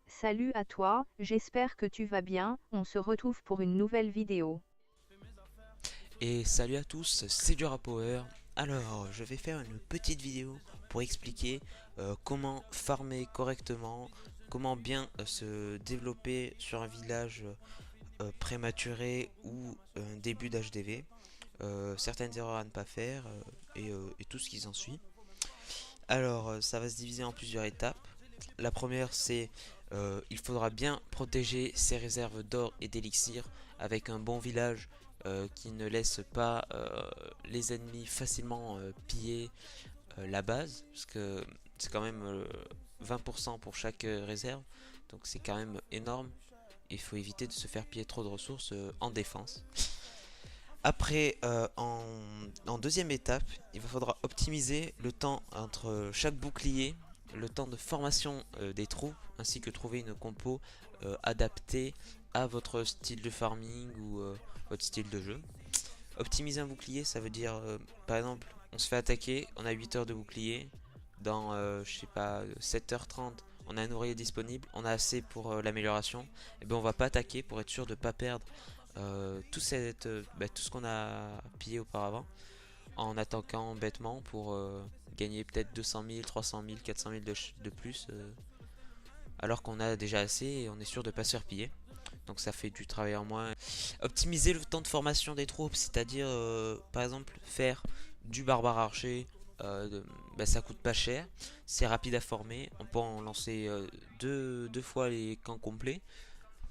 Salut à toi, j'espère que tu vas bien, on se retrouve pour une nouvelle vidéo. Et salut à tous, c'est DuraPower. Alors, je vais faire une petite vidéo pour expliquer comment farmer correctement, comment bien se développer sur un village prématuré ou un début d'HDV, certaines erreurs à ne pas faire et tout ce qui s'ensuit. Alors, ça va se diviser en plusieurs étapes. La première, c'est il faudra bien protéger ses réserves d'or et d'élixir avec un bon village qui ne laisse pas les ennemis facilement piller la base, parce que c'est quand même 20% pour chaque réserve, donc c'est quand même énorme. Il faut éviter de se faire piller trop de ressources en défense. Après, en deuxième étape, il faudra optimiser le temps entre chaque bouclier, le temps de formation des troupes, ainsi que trouver une compo adaptée à votre style de farming ou votre style de jeu. Optimiser un bouclier, ça veut dire, par exemple, on se fait attaquer, on a 8 heures de bouclier, dans, je sais pas, 7h30, on a un ouvrier disponible, on a assez pour l'amélioration, et bien on va pas attaquer pour être sûr de pas perdre tout ce qu'on a pillé auparavant en attaquant bêtement pour gagner peut-être 200 000, 300 000, 400 000 de plus alors qu'on a déjà assez et on est sûr de pas se faire piller. Donc ça fait du travail en moins. Optimiser le temps de formation des troupes, c'est-à-dire par exemple faire du barbare archer, ça coûte pas cher, c'est rapide à former, on peut en lancer deux fois les camps complets,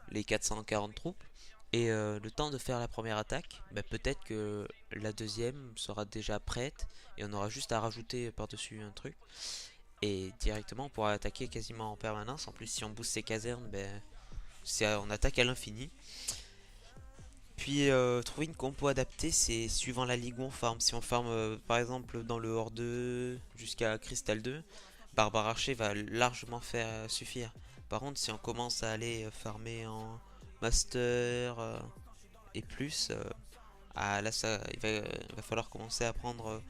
les 440 troupes. Et le temps de faire la première attaque, peut-être que la deuxième sera déjà prête et on aura juste à rajouter par-dessus un truc. Et directement on pourra attaquer quasiment en permanence. En plus si on booste ses casernes, on attaque à l'infini. Puis trouver une compo adaptée, c'est suivant la ligue où on farm. Si on farm par exemple dans le Horde 2 jusqu'à Crystal 2, Barbare Archer va largement faire suffire. Par contre si on commence à aller farmer en Master et plus, là il va falloir commencer à prendre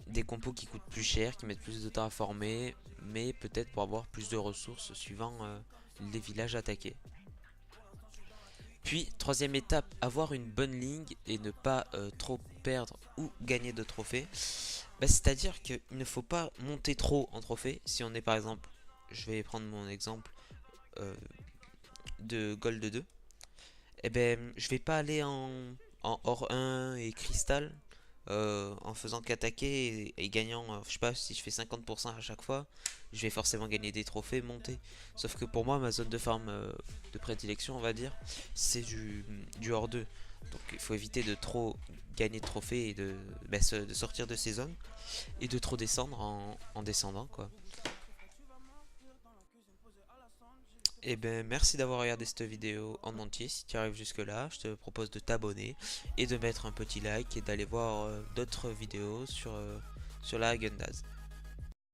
des compos qui coûtent plus cher, qui mettent plus de temps à former, mais peut-être pour avoir plus de ressources suivant les villages attaqués. Puis, troisième étape, avoir une bonne ligne et ne pas trop perdre ou gagner de trophées. C'est-à-dire qu'il ne faut pas monter trop en trophée. Si on est par exemple, je vais prendre mon exemple de Gold 2. Je vais pas aller en Or 1 et Cristal en faisant qu'attaquer et gagnant, je sais pas, si je fais 50% à chaque fois, je vais forcément gagner des trophées, monter. Sauf que pour moi, ma zone de farm de prédilection, on va dire, c'est du hors 2. Donc il faut éviter de trop gagner de trophées et de sortir de ces zones et de trop descendre en descendant, quoi. Et merci d'avoir regardé cette vidéo en entier. Si tu arrives jusque là, je te propose de t'abonner et de mettre un petit like et d'aller voir d'autres vidéos sur la Häagen-Dazs.